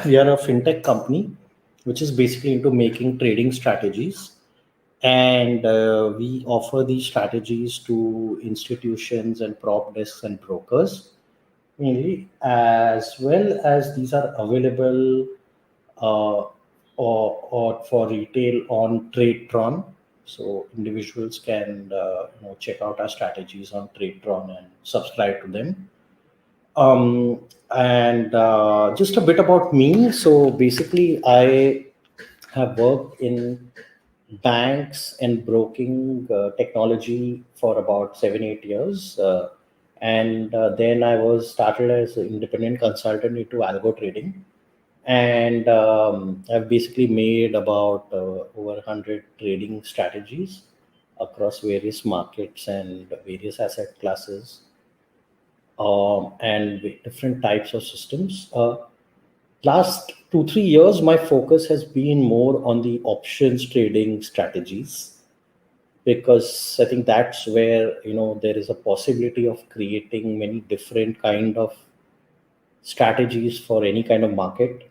We are a fintech company, which is basically into making trading strategies. And we offer these strategies to institutions and prop desks and brokers, mainly, as well as these are available uh, or for retail on TradeTron. So individuals can check out our strategies on TradeTron and subscribe to them. And just a bit about me. So basically, I have worked in banks and broking technology for about 7 8 years, and then I was started as an independent consultant into algo trading, and I've basically made about over 100 trading strategies across various markets and various asset classes, and with different types of systems. Last 2 3 years, my focus has been more on the options trading strategies, because I think that's where there is a possibility of creating many different kind of strategies for any kind of market.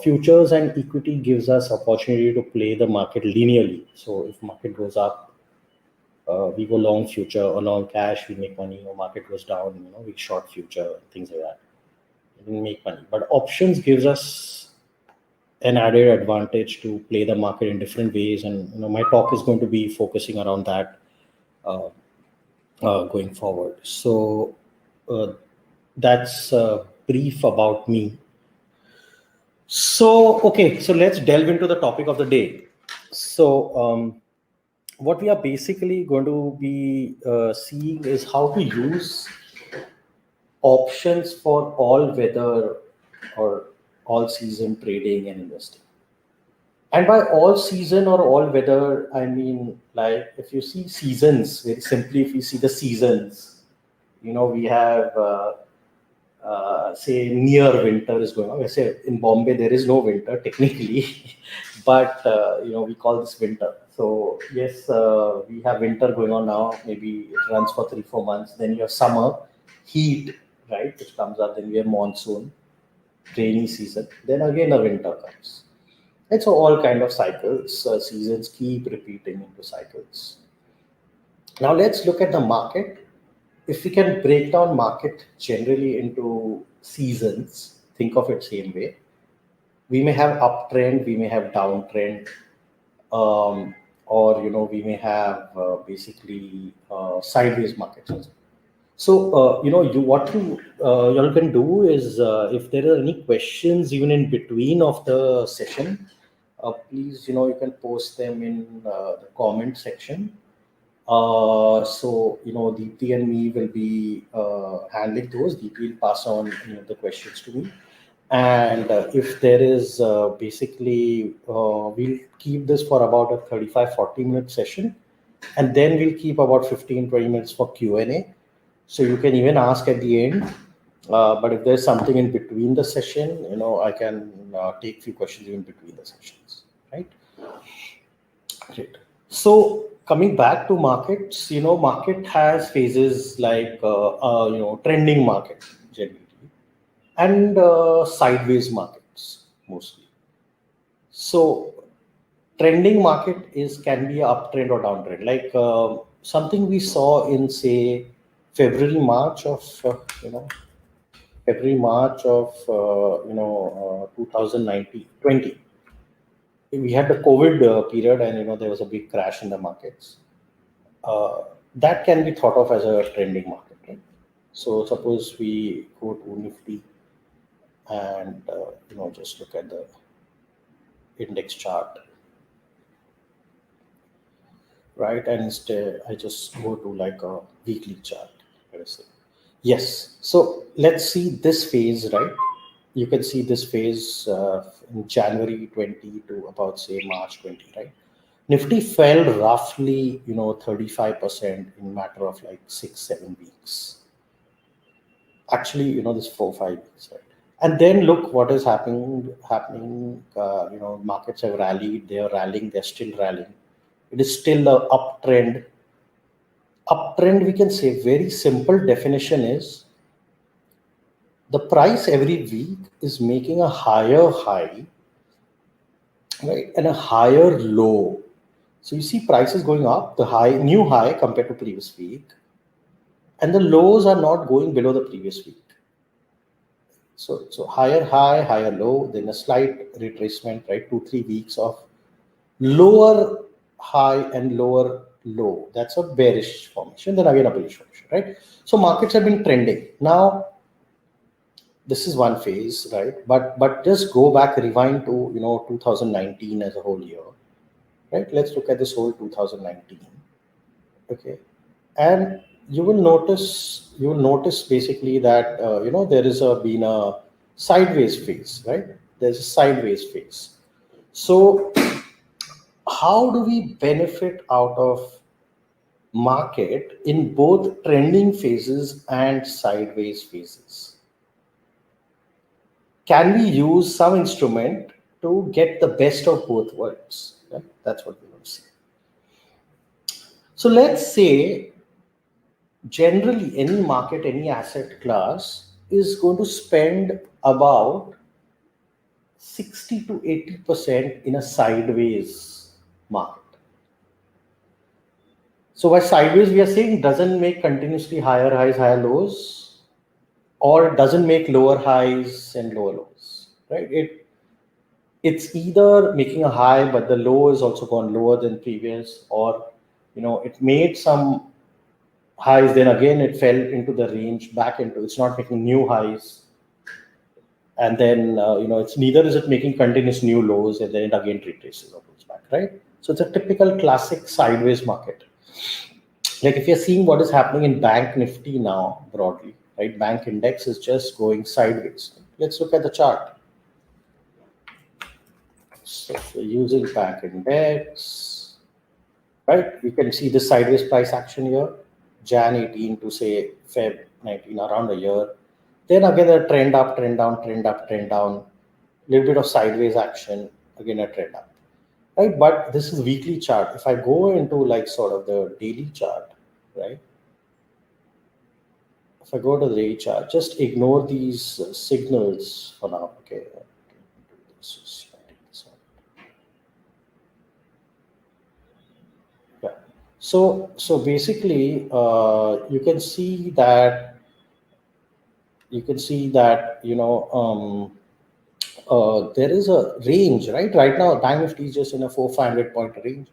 Futures and equity gives us opportunity to play the market linearly. So if market goes up, we go long future or long cash, we make money. Or market goes down, we short future, things like that. We make money. But options gives us an added advantage to play the market in different ways, and my talk is going to be focusing around that uh, going forward. So uh, that's brief about me. So okay, so let's delve into the topic of the day. So what we are basically going to be seeing is how to use options for all weather or all season trading and investing. And by all season or all weather, I mean, like, if you see seasons, very simply, if you see the seasons, we have, say, near winter is going on. I say in Bombay, there is no winter technically, but, we call this winter. So, yes, we have winter going on now. Maybe it runs for 3 4 months. Then you have summer, heat, right, which comes up. Then we have monsoon, rainy season. Then again, a winter comes. And so all kind of cycles, seasons keep repeating into cycles. Now let's look at the market. If we can break down market generally into seasons, think of it same way. We may have uptrend, we may have downtrend, or we may have basically sideways markets. So you what you all can do is, if there are any questions even in between of the session, please you can post them in the comment section. So Deepthi and me will be handling those. Deepthi will pass on the questions to me, and if there is basically we'll keep this for about a 35 40 minute session, and then we'll keep about 15 20 minutes for Q&A. So you can even ask at the end, but if there's something in between the session, I can take few questions even between the sessions, right? Great. So coming back to markets, market has phases like trending market generally, and sideways markets mostly. So trending market is can be a uptrend or downtrend. Like something we saw in, say, February March of February March of 2019 20. We had the COVID period, and there was a big crash in the markets. That can be thought of as a trending market, right? So suppose we go to Nifty and just look at the index chart, right? And instead, I just go to like a weekly chart. Let us say. Yes. So let's see this phase, right? You can see this phase in January 20 to about, say, March 20, right? Nifty fell roughly, 35% in matter of like 6 7 weeks. Actually, this 4 5 weeks, right? And then look what is happening. Markets have rallied. They are rallying. They're still rallying. It is still a uptrend. Uptrend, we can say, very simple definition is the price every week is making a higher high, right, and a higher low. So you see prices going up, the high, new high compared to previous week, and the lows are not going below the previous week. So higher high, higher low, then a slight retracement, right? 2-3 weeks of lower high and lower low. That's a bearish formation. Then again a bullish formation, right? So markets have been trending. Now this is one phase, right? But just go back, rewind to 2019 as a whole year, right? Let's look at this whole 2019, okay? And you will notice basically that there is been a sideways phase, right? There's a sideways phase. So how do we benefit out of market in both trending phases and sideways phases? Can we use some instrument to get the best of both worlds? Right? That's what we want to see. So let's say generally any market, any asset class is going to spend about 60 to 80% in a sideways market. So by sideways, we are saying doesn't make continuously higher highs, higher lows, or doesn't make lower highs and lower lows, right? It's either making a high, but the low is also gone lower than previous, or it made some highs, then again it fell into the range back into, it's not making new highs, and then it's neither is it making continuous new lows, and then it again retraces or goes back, right? So it's a typical classic sideways market. Like if you're seeing what is happening in bank nifty now broadly, right? Bank index is just going sideways. Let's look at the chart. So if you're using bank index, right, you can see the sideways price action here, Jan 18 to say Feb 19, around a year. Then again a trend up, trend down, trend up, trend down, little bit of sideways action, again a trend up, right? But this is weekly chart. If I go into like sort of the daily chart, right? If I go to the daily chart, just ignore these signals for now, okay? Yeah. So basically, you can see that there is a range, right? Right now, Bank Nifty is just in a 400-500 point range.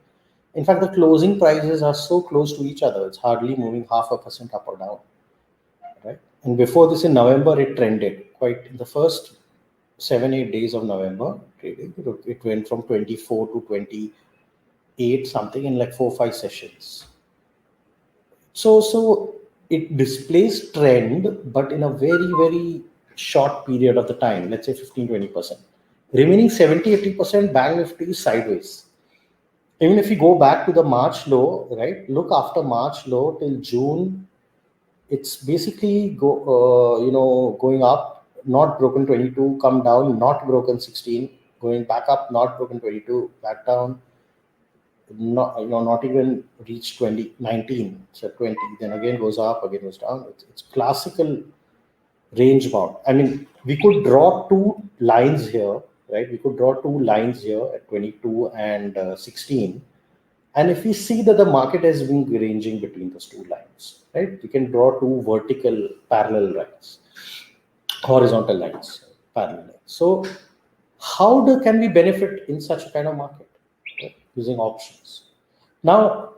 In fact, the closing prices are so close to each other; it's hardly moving 0.5% up or down, right? And before this, in November, it trended quite. In the first 7-8 days of November trading, it went from 24 to 28 something in like 4-5 sessions. So it displays trend, but in a very, very short period of the time, let's say 15-20%. Remaining 70-80%, Bank Nifty is sideways. Even if you go back to the March low, right? Look after March low till June, it's basically going up, not broken 22, come down, not broken 16, going back up, not broken 22, back down, not even reach 2019, so 20, then again goes up, again goes down. It's classical range bound. I mean, we could draw two lines here, right? We could draw two lines here at 22 and 16. And if we see that the market has been ranging between those two lines, right? We can draw two vertical parallel lines, horizontal lines, parallel lines. So how can we benefit in such a kind of market, right? Using options? Now,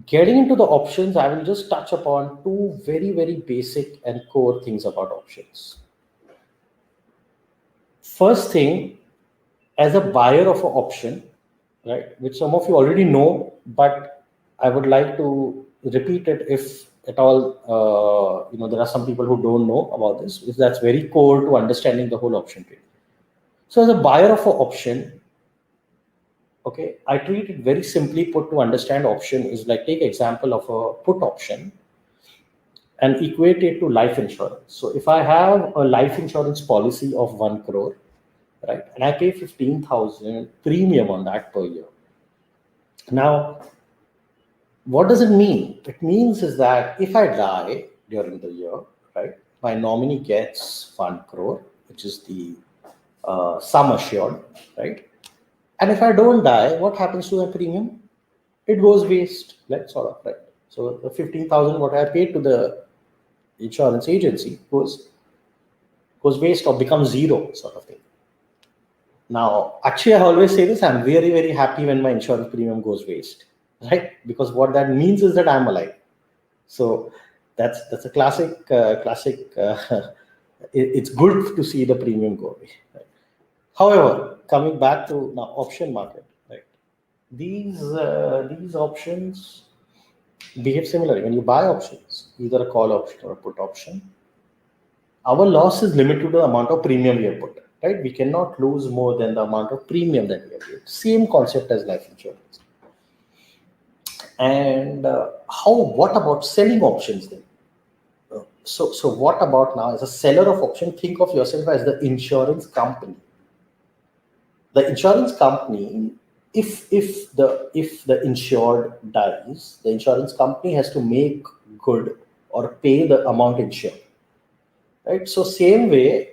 getting into the options, I will just touch upon two very, very basic and core things about options. First thing, as a buyer of an option, right, which some of you already know, but I would like to repeat it if at all, there are some people who don't know about this, because that's very core to understanding the whole option trade. So as a buyer of an option, okay, I treat it very simply put. To understand option is like, take example of a put option and equate it to life insurance. So if I have a life insurance policy of 1 crore, right, and I pay 15,000 premium on that per year. Now, what does it mean? It means is that if I die during the year, right, my nominee gets 1 crore, which is the sum assured, right? And if I don't die, what happens to the premium? It goes waste, like sort of, right? So the 15,000 what I paid to the insurance agency goes waste or becomes zero, sort of thing. Now, actually, I always say this: I'm very, very happy when my insurance premium goes waste, right? Because what that means is that I'm alive. So that's a classic. It's good to see the premium go away. Right? However, coming back to now option market, right? These options behave similarly. When you buy options, either a call option or a put option, our loss is limited to the amount of premium we have put. Right? We cannot lose more than the amount of premium that we have paid. Same concept as life insurance. And what about selling options then? So what about now as a seller of option? Think of yourself as the insurance company. The insurance company, if the insured dies, the insurance company has to make good or pay the amount insured. Right. So same way,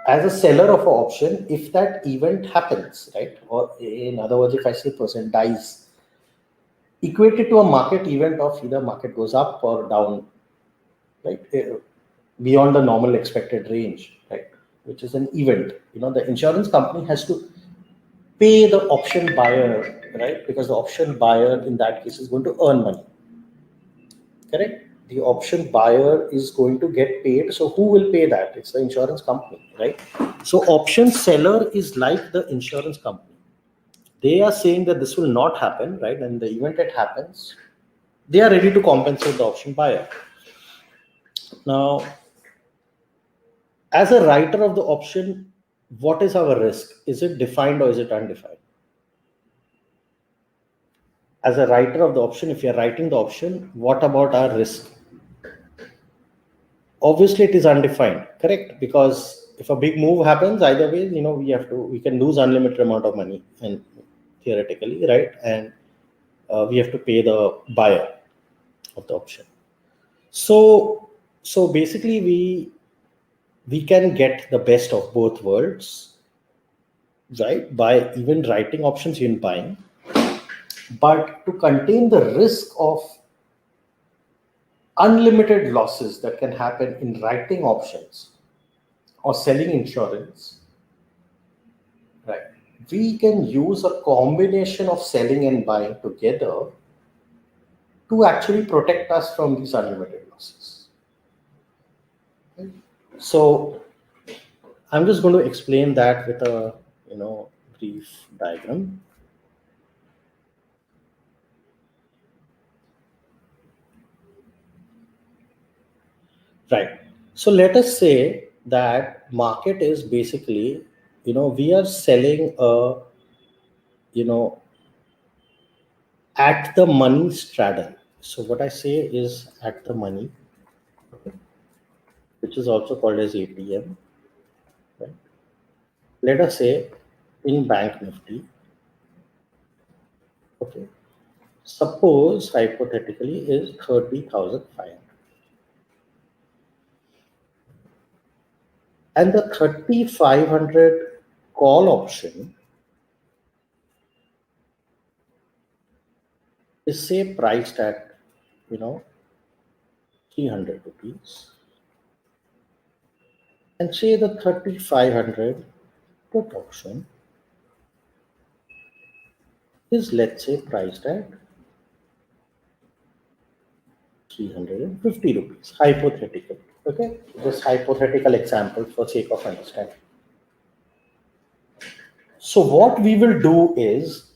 as a seller of an option, if that event happens, right, or in other words, if I say person dies, equated to a market event of either market goes up or down, right, beyond the normal expected range, right, which is an event. The insurance company has to pay the option buyer, right, because the option buyer in that case is going to earn money. Correct? The option buyer is going to get paid. So who will pay that? It's the insurance company, right? So option seller is like the insurance company. They are saying that this will not happen, right? And the event it happens, they are ready to compensate the option buyer. Now, as a writer of the option, what is our risk? Is it defined or is it undefined? As a writer of the option, if you're writing the option, what about our risk? Obviously, it is undefined, correct? Because if a big move happens, either way, we can lose unlimited amount of money, and theoretically, right? And we have to pay the buyer of the option. So basically, we can get the best of both worlds, right? By even writing options, even buying. But to contain the risk of unlimited losses that can happen in writing options or selling insurance, right, we can use a combination of selling and buying together to actually protect us from these unlimited losses. Okay? So I'm just going to explain that with a brief diagram. Right. So let us say that market is basically, we are selling at the money straddle. So what I say is at the money, okay, which is also called as ATM. Right? Let us say in Bank Nifty, okay, suppose hypothetically is 30,500. And the 3,500 call option is say priced at 300 rupees, and say the 3,500 put option is, let's say, priced at 350 rupees, hypothetical. Okay, just hypothetical example for sake of understanding. So what we will do is,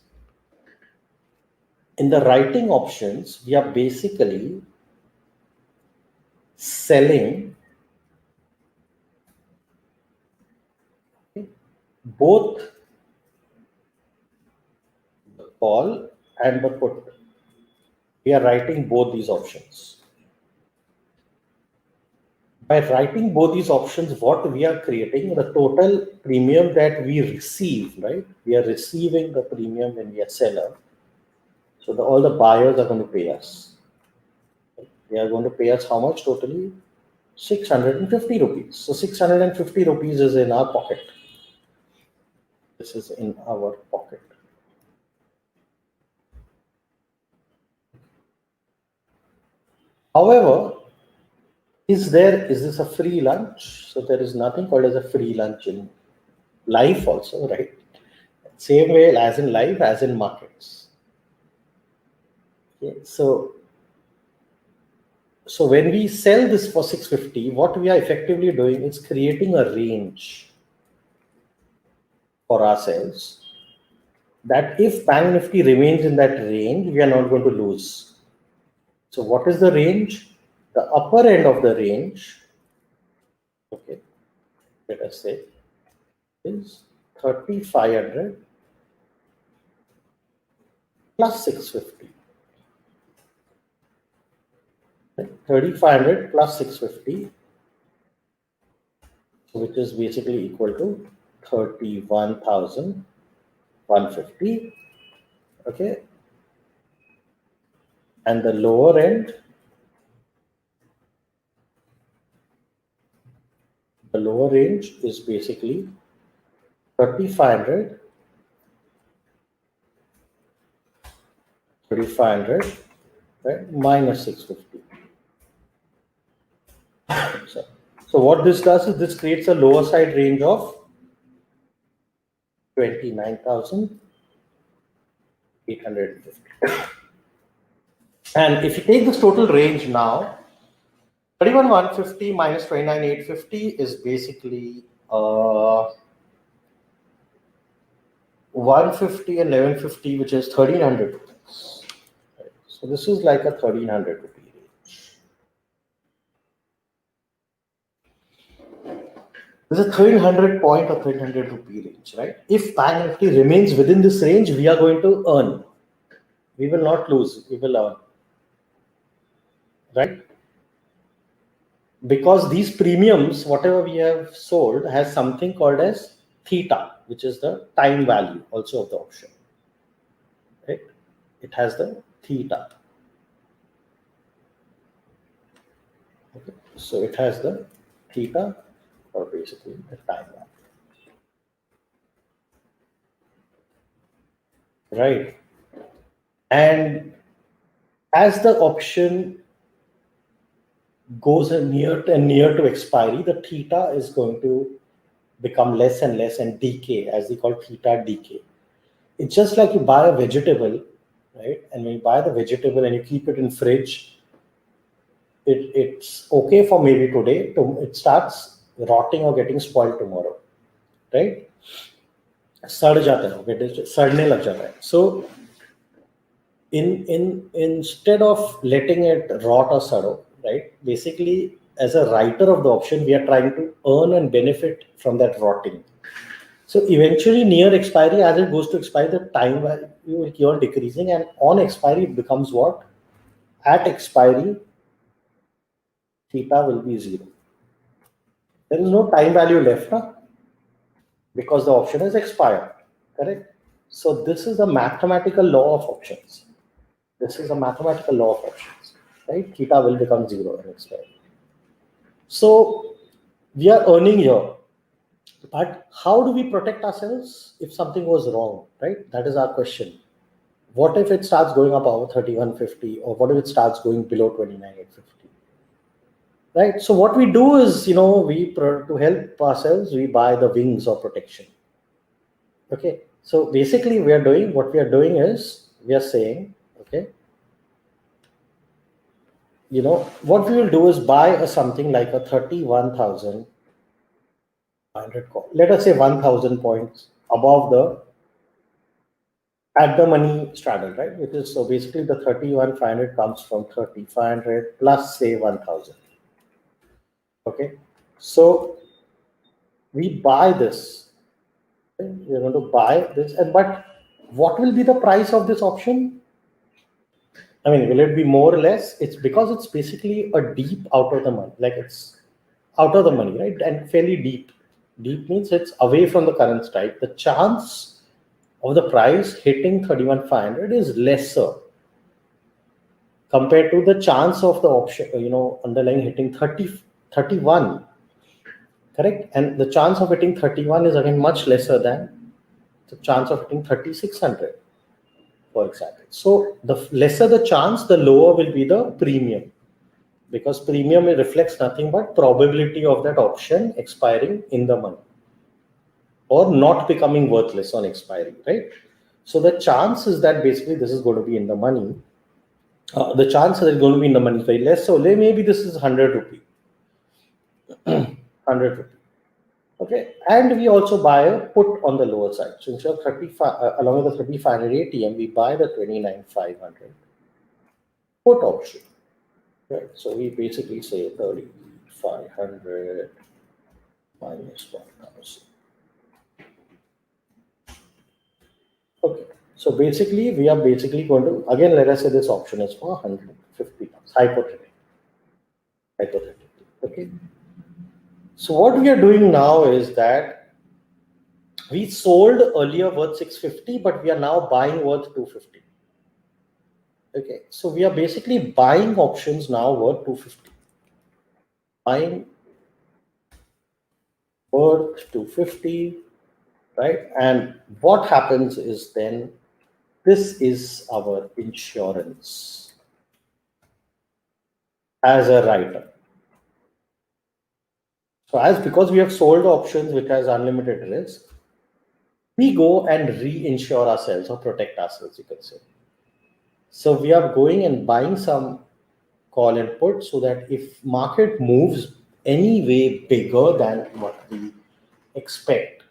in the writing options, we are basically selling both the call and the put. We are writing both these options. By writing both these options, what we are creating, the total premium that we receive, right? We are receiving the premium when we are seller. So all the buyers are going to pay us. They are going to pay us how much totally? 650 rupees. So 650 rupees is in our pocket. This is in our pocket. However, is this a free lunch? So there is nothing called as a free lunch in life also, right? Same way as in life, as in markets. Okay, so when we sell this for 650, what we are effectively doing is creating a range for ourselves that if Bank Nifty remains in that range, we are not going to lose. So what is the range? The upper end of the range, okay, let us say, is 3,500 plus 650. 3,500 plus 650, which is basically equal to 31,150. Okay. And the lower end, the lower range is basically 3,500 right, minus 650. So what this does is this creates a lower side range of 29,850. And if you take this total range now, 31,150 minus 29,850 is basically 150 and 1150, which is 1,300 rupees. Right. So this is like a 1,300 rupee range. This is a 1,300 point or 1,300 rupee range, right? If Bank Nifty remains within this range, we are going to earn. We will not lose, we will earn. Right? Because these premiums, whatever we have sold, has something called as theta, which is the time value also of the option. Right? It has the theta. Okay. So it has the theta, or basically the time value. Right. And as the option goes near to expiry, the theta is going to become less and less and decay, as they call theta decay. It's just like you buy a vegetable, right? And when you buy the vegetable and you keep it in fridge, it's okay for maybe today. It starts rotting or getting spoiled tomorrow, right? सड़ जाता है, सड़ने लग जाता है. So instead of letting it rot or sado, right? Basically, as a writer of the option, we are trying to earn and benefit from that rotting. So eventually, near expiry, as it goes to expire, the time value will keep on decreasing, and on expiry, it becomes what? At expiry, theta will be 0. There is no time value left, huh? Because the option is expired, correct? So this is a mathematical law of options. This is a mathematical law of options, right? Theta will become 0 at expiry. So we are earning here. But how do we protect ourselves if something goes wrong, right? That is our question. What if it starts going up over 3,150, or what if it starts going below 29,850? Right. So what we do is, to help ourselves, we buy the wings of protection. Okay. So basically, what we are doing is we are saying, okay, what we will do is buy something like a 31,500 call. Let us say 1,000 points above the at the money straddle, right? Which is, so basically the 31,500 comes from 3,500 plus say 1,000. Okay, so we buy this. Okay? We're going to buy this, but what will be the price of this option? I mean, will it be more or less? It's because it's basically a deep out of the money, like it's out of the money, right? And fairly deep. Deep means it's away from the current strike. The chance of the price hitting 31,500 is lesser compared to the chance of the option, underlying hitting 31, correct? And the chance of hitting 31 is again much lesser than the chance of hitting 3600, for example. So the lesser the chance, the lower will be the premium, because premium reflects nothing but probability of that option expiring in the money or not becoming worthless on expiry, right? So the chance is that basically this is going to be in the money. The chance that it's going to be in the money is very less. So maybe this is 100 rupee. 100 rupee. Okay. And we also buy a put on the lower side. So instead of 35, along with the 3500 ATM, we buy the 29,500 put option. Right. So we basically say 3,500 minus 1,000. Okay. So basically, we are basically going to, again, let us say this option is for 150 pounds, hypothetically. Okay. So what we are doing now is that we sold earlier worth 650, but we are now buying worth 250. Okay. So we are basically buying options now worth 250. Buying worth 250, right? And what happens is then this is our insurance as a writer. So because we have sold options which has unlimited risk, we go and reinsure ourselves or protect ourselves, you could say. So we are going and buying some call and put so that if market moves any way bigger than what we expect,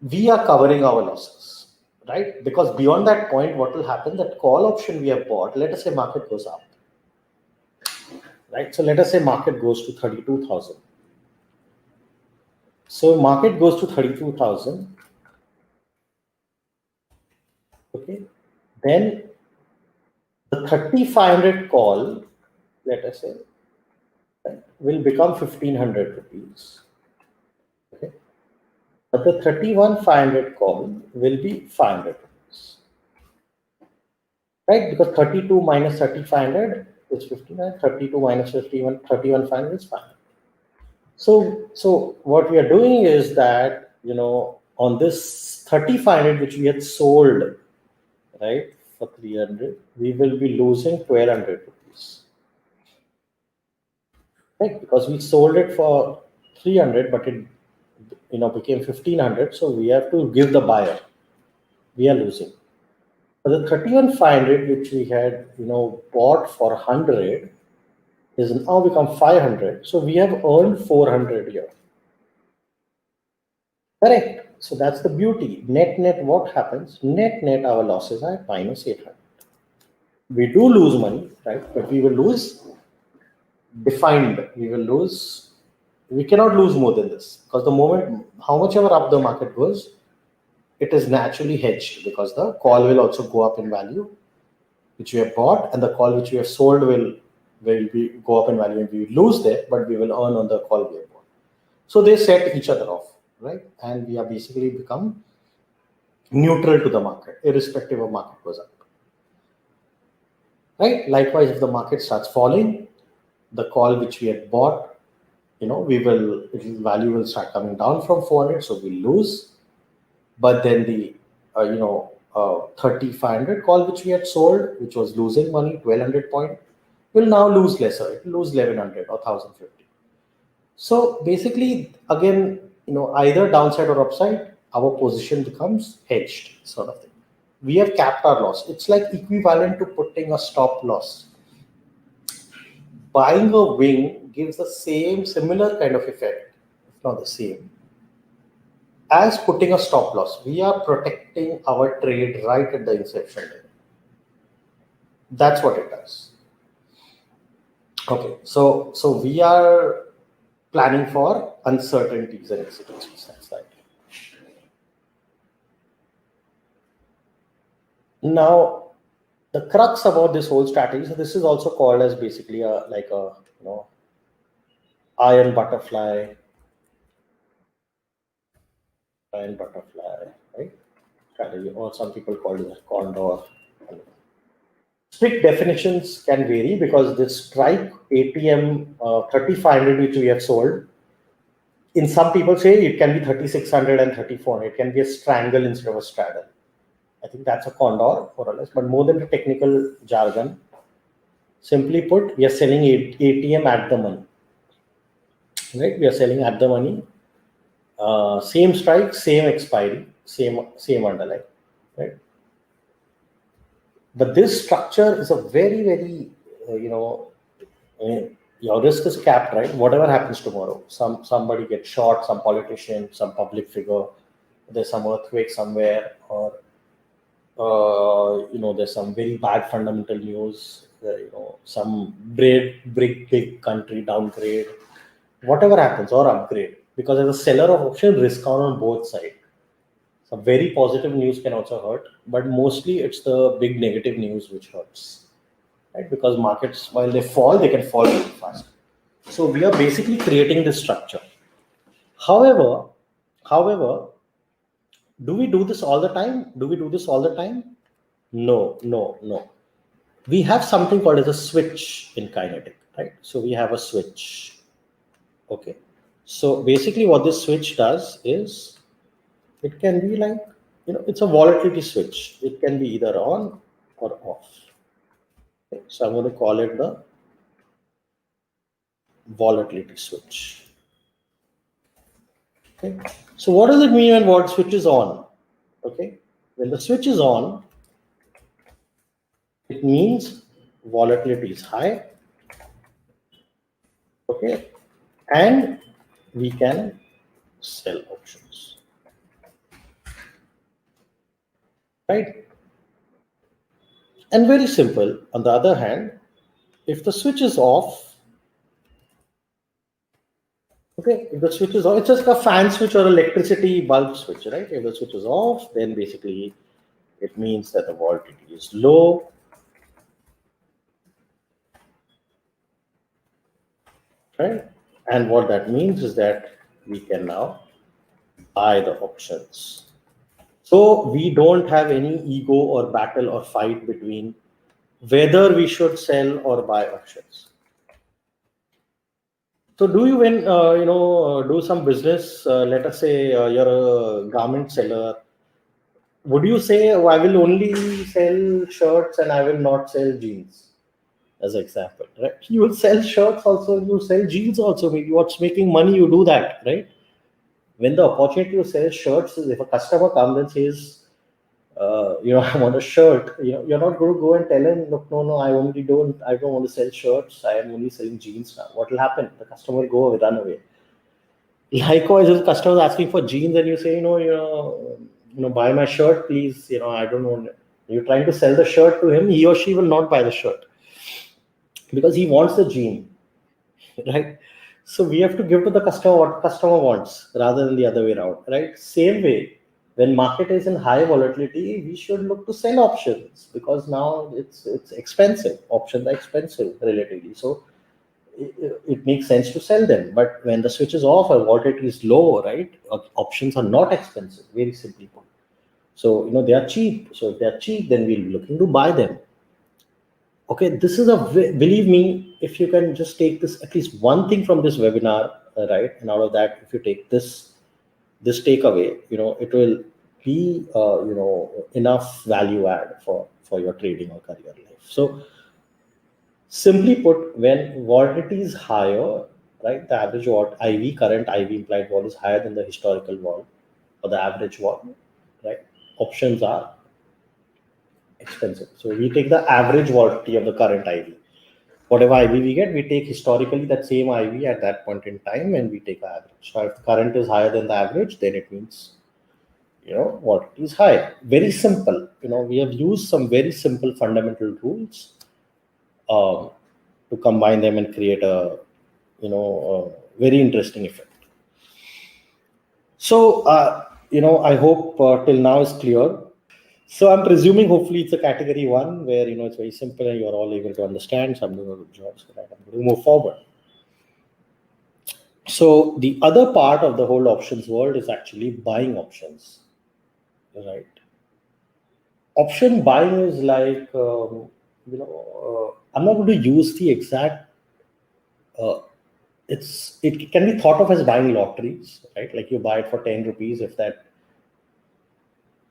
we are covering our losses, right? Because beyond that point, what will happen, that call option we have bought, let us say market goes up, right? So let us say market goes to 32,000. So market goes to 32,000. Okay. Then the 3,500 call, let us say, right, will become 1,500 rupees. Okay. But the 31,500 call will be 500 rupees. Right? Because 32 minus 3,500 is 59, 32 minus 51, 31,500 is 500. So what we are doing is that, on this 3,500 which we had sold, right, for 300, we will be losing 1,200 rupees. Right? Because we sold it for 300, but it became 1,500. So we have to give the buyer. We are losing. But the 31,500 which we had bought for 100 is now become 500. So we have earned 400 here. Correct. So that's the beauty. Net, what happens? Net, our losses are minus 800. We do lose money, right? But we will lose defined. We cannot lose more than this, because the moment, how much ever up the market goes, it is naturally hedged, because the call will also go up in value, which we have bought, and the call which we have sold will go up in value, and we lose there, but we will earn on the call we have bought. So they set each other off, right? And we are basically become neutral to the market, irrespective of market goes up. Right? Likewise, if the market starts falling, the call which we had bought, value will start coming down from 400, so we lose. But then the 3,500 call which we had sold, which was losing money, 1,200 point, will now lose lesser. It will lose 1,100 or 1,050. So basically, again, either downside or upside, our position becomes hedged, sort of thing. We have capped our loss. It's like equivalent to putting a stop loss. Buying a wing gives the similar kind of effect, if not the same, as putting a stop loss. We are protecting our trade right at the inception. That's what it does. Okay, so we are planning for uncertainties and exigencies. That's right. Now, the crux about this whole strategy. So this is also called as basically like a iron butterfly, right? Strategy, or some people call it a condor. Strict definitions can vary because this strike ATM 3500 which we have sold, in some people say it can be 3600 and 3400. It can be a strangle instead of a straddle. I think that's a condor more or less, but more than the technical jargon. Simply put, we are selling ATM at the money. Right? We are selling at the money. Same strike, same expiry, same underlying. Right? But this structure is a very your risk is capped, right? Whatever happens tomorrow, somebody gets shot, some politician, some public figure, there's some earthquake somewhere, or there's some very bad fundamental news, some big country downgrade, whatever happens, or upgrade, because as a seller of option, risk on both sides. Some very positive news can also hurt, but mostly it's the big negative news which hurts, right? Because markets, while they fall, they can fall really fast. So we are basically creating this structure. However, do we do this all the time? No. We have something called as a switch in kinetic, right? So we have a switch. Okay. So basically what this switch does is it can be like, it's a volatility switch. It can be either on or off. Okay. So I'm going to call it the volatility switch. Okay. So what does it mean when what switch is on? Okay. When the switch is on, it means volatility is high. Okay. And we can sell options. Right. And very simple. On the other hand, if the switch is off, okay, if the switch is off, it's just a fan switch or electricity bulb switch, right? If the switch is off, then basically it means that the volatility is low. Right? And what that means is that we can now buy the options. So we don't have any ego or battle or fight between whether we should sell or buy options. So do you, when do some business, let us say you're a garment seller, would you say, oh, I will only sell shirts and I will not sell jeans, as an example, right? You will sell shirts also, you sell jeans also. Maybe what's making money, you do that, right? When the opportunity to sell shirts is, if a customer comes and says, I want a shirt, you're not going to go and tell him, look, no, I don't want to sell shirts. I am only selling jeans now. What will happen? The customer will go away, run away. Likewise, if the customer is asking for jeans and you say, buy my shirt, please, I don't want it. You're trying to sell the shirt to him, he or she will not buy the shirt because he wants the jean, right? So we have to give to the customer what customer wants rather than the other way around, right? Same way, when market is in high volatility, we should look to sell options because now it's expensive. Options are expensive relatively, so it makes sense to sell them. But when the switch is off or volatility is low, right, options are not expensive, very simply put. So they are cheap. So if they are cheap, then we'll be looking to buy them. Okay, this is believe me, if you can just take this, at least one thing from this webinar, right, and out of that, if you take this takeaway, it will be enough value add for your trading or career life. So simply put, when volatility is higher, right, the average current IV implied vol is higher than the historical vol or the average vol, right? Options are expensive. So we take the average volatility of the current IV. Whatever IV we get, we take historically that same IV at that point in time and we take the average. So if the current is higher than the average, then it means, volatility is high. Very simple. We have used some very simple fundamental rules to combine them and create a very interesting effect. So, I hope till now is clear. So I'm presuming hopefully it's a category 1 where, it's very simple and you're all able to understand. So I'm doing a good job, so that I'm going to move forward. So the other part of the whole options world is actually buying options, right? Option buying is like, I'm not going to use the exact. It can be thought of as buying lotteries, right? Like you buy it for 10 rupees. If that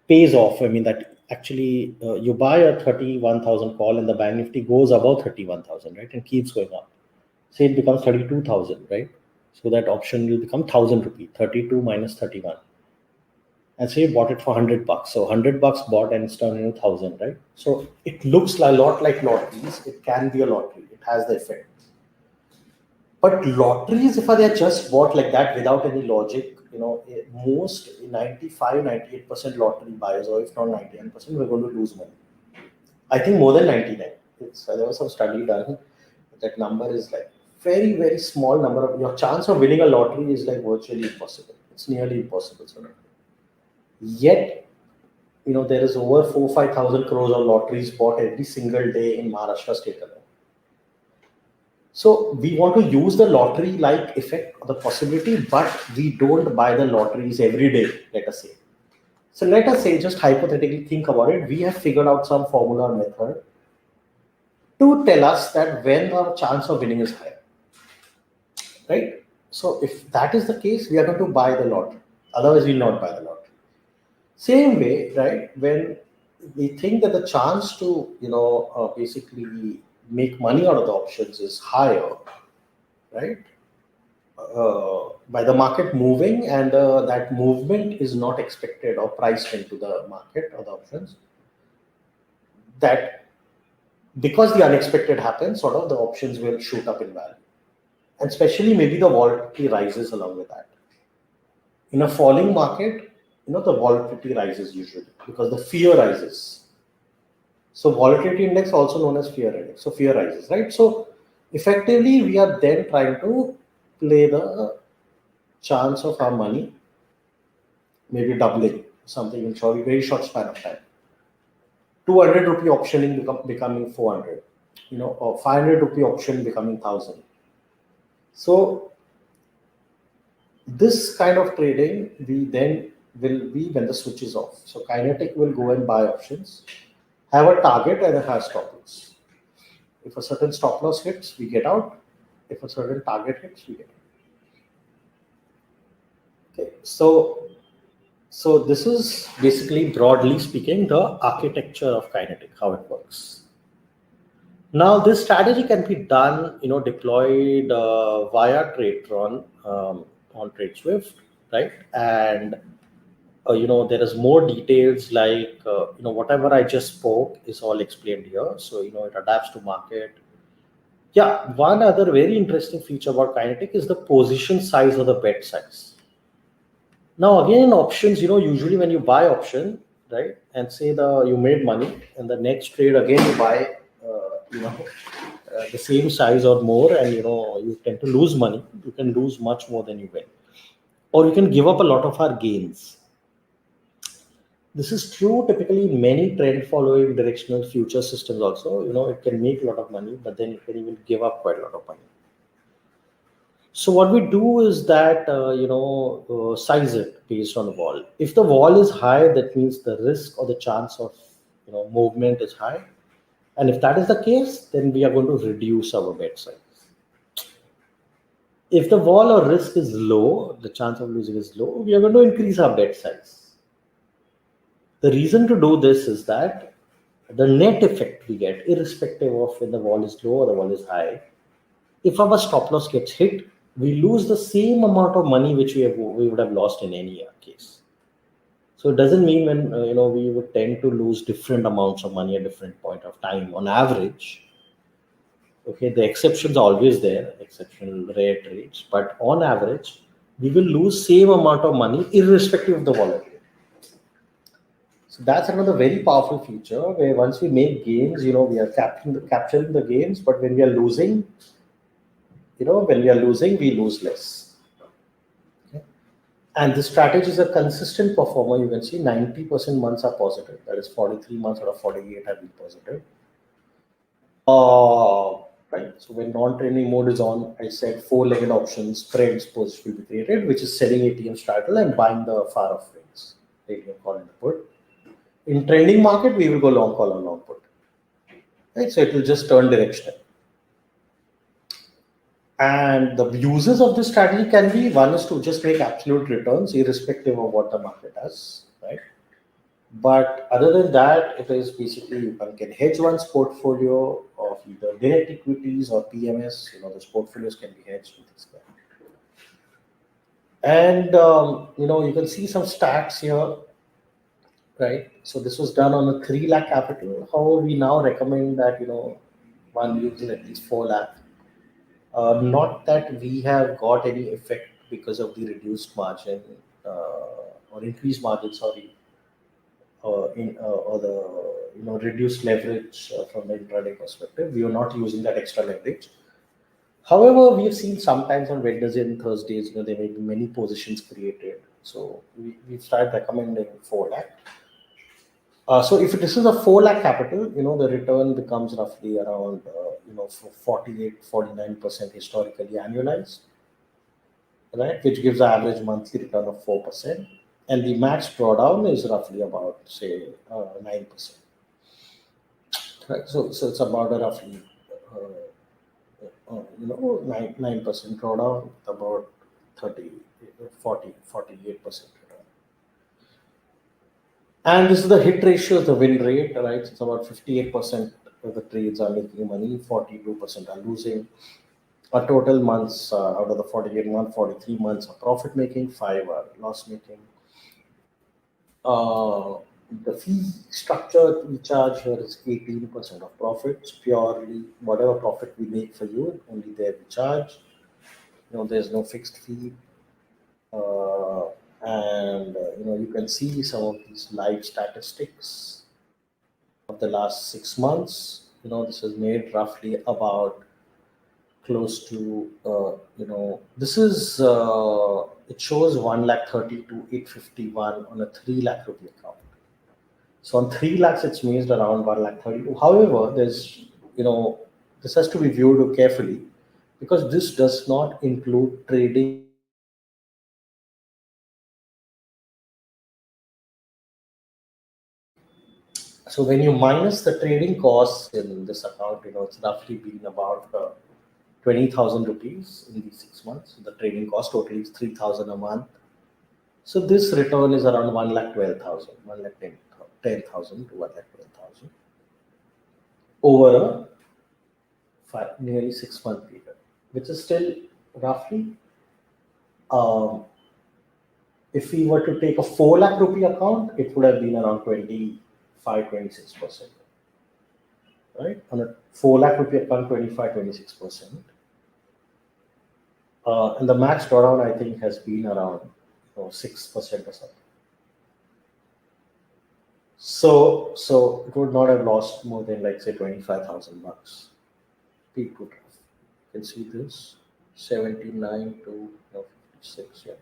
pays off, I mean that actually you buy a 31,000 call and the bank nifty goes above 31,000, right, and keeps going up. Say it becomes 32,000, right? So that option will become 1,000 rupee, 32 minus 31. And say you bought it for $100. So $100 bought and it's turned into 1,000, right? So it looks a lot like lotteries. It can be a lottery. It has the effect. But lotteries, if they are just bought like that without any logic, most 95, 98% lottery buyers, or if not 99%, we're going to lose money. I think more than 99. There was some study done. That number is like very, very small number of your chance of winning a lottery is like virtually impossible. It's nearly impossible. So yet, there is over 4,000-5,000 crores of lotteries bought every single day in Maharashtra state alone. So we want to use the lottery-like effect or the possibility, but we don't buy the lotteries every day, let us say. So let us say, just hypothetically think about it, we have figured out some formula or method to tell us that when our chance of winning is high, right? So if that is the case, we are going to buy the lottery. Otherwise, we will not buy the lottery. Same way, right? When we think that the chance to, basically make money out of the options is higher, right? By the market moving, and that movement is not expected or priced into the market or the options, that because the unexpected happens, sort of the options will shoot up in value. And especially maybe the volatility rises along with that. In a falling market, the volatility rises usually because the fear rises. So volatility index, also known as fear index. So fear rises, right? So effectively, we are then trying to play the chance of our money, maybe doubling something in very short span of time. 200 rupee optioning becoming 400, or 500 rupee option becoming 1,000. So this kind of trading, we then will be when the switch is off. So Kinetic will go and buy options, have a target and have stop loss. If a certain stop loss hits, we get out. If a certain target hits, we get out. Okay, so this is basically, broadly speaking, the architecture of Kinetic, how it works. Now, this strategy can be done, deployed via TradeTron on TradeSwift, right? And there is more details like whatever I just spoke is all explained here. So it adapts to market. Yeah, one other very interesting feature about Kinetic is the position size or the bet size. Now again, in options, usually when you buy option, right, and say you made money, and the next trade again you buy, the same size or more, and you tend to lose money. You can lose much more than you win, or you can give up a lot of our gains. This is true typically in many trend following directional future systems also. It can make a lot of money, but then it can even give up quite a lot of money. So what we do is that, size it based on the vol. If the vol is high, that means the risk or the chance of, movement is high. And if that is the case, then we are going to reduce our bet size. If the vol or risk is low, the chance of losing is low, we are going to increase our bet size. The reason to do this is that the net effect we get, irrespective of when the vol is low or the vol is high, if our stop loss gets hit, we lose the same amount of money which we would have lost in any case. So it doesn't mean when we would tend to lose different amounts of money at different point of time on average. Okay, the exceptions are always there, exceptional rare trades, but on average, we will lose same amount of money irrespective of the volatility. So that's another very powerful feature where once we make gains, we are capturing the gains, but when we are losing, we lose less. Okay. And this strategy is a consistent performer. You can see 90% months are positive. That is 43 months out of 48 have been positive. Right. So when non-training mode is on, I said 4-legged options, spreads post will be created, which is selling ATM straddle and buying the far off rates. ATM call and put. In trending market, we will go long call or long put. right? So it will just turn directional. And the uses of this strategy can be, one is to just make absolute returns irrespective of what the market does, right? But other than that, it is basically one can hedge one's portfolio of either direct equities or PMS. Those portfolios can be hedged with this guy. And you can see some stats here, right? So this was done on a 3 lakh capital. However, we now recommend that one uses at least 4 lakh. Not that we have got any effect because of the reduced margin or increased margin, sorry, or the reduced leverage from the intraday perspective. We are not using that extra leverage. However, we have seen sometimes on Wednesdays and Thursdays, there may be many positions created. So we started recommending 4 lakh. So if this is a 4 lakh capital, the return becomes roughly around, 48, 49% historically annualized, right? Which gives an average monthly return of 4%. And the max drawdown is roughly about, say, 9%. Right? So it's about a roughly, 9% drawdown, about 30, 40, 48% return. And this is the hit ratio, the win rate, right? It's about 58% of the trades are making money, 42% are losing. A total months out of the 48 months, 43 months are profit making, 5 are loss making. Uh, the fee structure we charge here is 18% of profits, purely whatever profit we make for you, only there we charge. There's no fixed fee. And you can see some of these live statistics of the last 6 months. This is made roughly about close to this is it shows 1,32,851 on a 3 lakh rupee account. So on 3 lakhs it's made around 1,32,000. However, this has to be viewed carefully, because this does not include trading. So when you minus the trading costs in this account, it's roughly been about 20,000 rupees in these 6 months. The trading cost total is 3,000 a month. So this return is around 1,12,000, 1,10,000 to 1,12,000 over a nearly 6 month period, which is still roughly, um, if we were to take a 4 lakh rupee account, it would have been around 25, 26%, right? On a 4 lakh rupee account, 25, 26%. And the max drawdown, I think, has been around 6% or something. So it would not have lost more than, like, say, 25,000 bucks. Peak to trough. You can see this 79 to 56, yeah.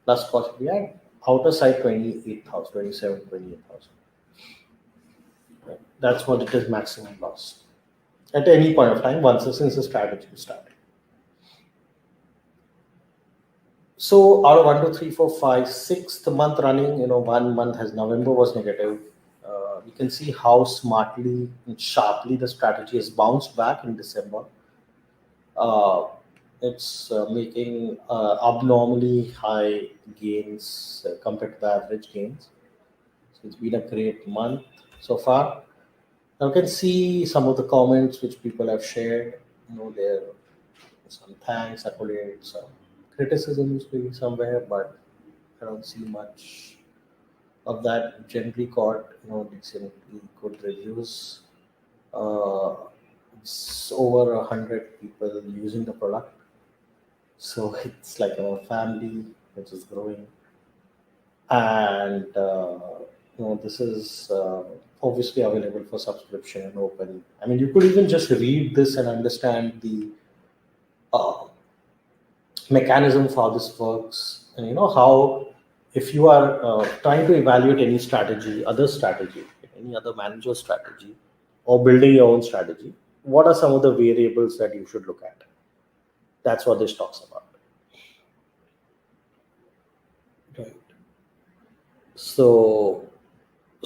Plus cost, we had outer side 28,000, 27, 28,000. Right? That's what it is, maximum loss at any point of time since the strategy started. So out of 1, 2, 3, 4, 5, 6th month running, 1 month has November was negative. You can see how smartly and sharply the strategy has bounced back in December. It's making abnormally high gains compared to the average gains. So it's been a great month so far. Now you can see some of the comments which people have shared. There are some thanks, accolades, some criticisms maybe somewhere, but I don't see much of that. Generally got decently good reviews. Uh, it's over 100 people using the product, so it's like a family which is growing. And this is obviously available for subscription and open. I mean, you could even just read this and understand the uh, mechanism for how this works, and how, if you are trying to evaluate any strategy, other strategy, any other manager strategy, or building your own strategy, what are some of the variables that you should look at? That's what this talks about. Right. So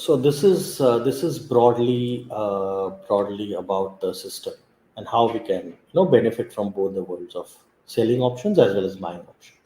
So this is broadly about the system and how we can benefit from both the worlds of selling options as well as buying options.